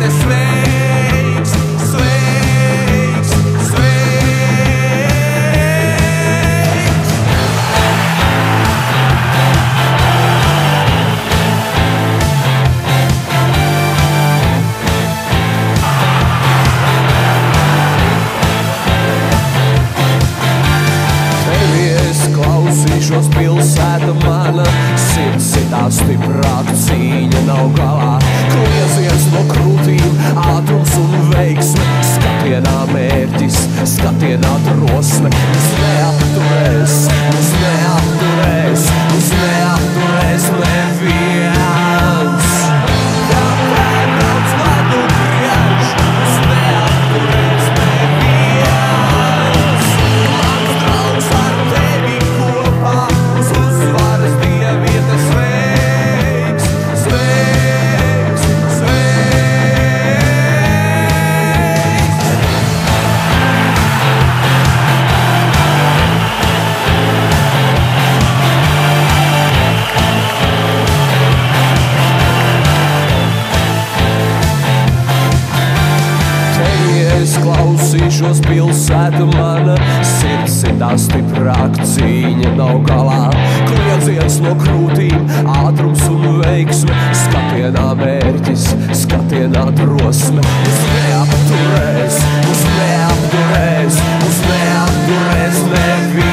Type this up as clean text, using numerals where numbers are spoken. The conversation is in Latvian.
sieviete sveiks, sveiks, sveiks. Tevi es klausīšos, pilsēta mana, sirds sitā stiprāk, cīņa nav galā. Kliedziens no krūtīm, ātrums un veiksme, skatienā mērķis, skatienā drosme. Mums neapturēs, mums neapturēs, mums neapturēs neviens. Kāpēc daudz ladu griež, mums neapturēs neviens. Mans draugs ar tevi kopā, uz uzvaras dieviete sveiks, sveiks, sveiks. Tevi es klausīšos, pilsēta mana, sirds sitā stiprāk, cīņa nav galā. Kliedziens no krūtīm, ātrums un veiksme, skatienā mērķis, skatienā drosme. Mums neapturēs, mums neapturēs, mums neapturēs neviens.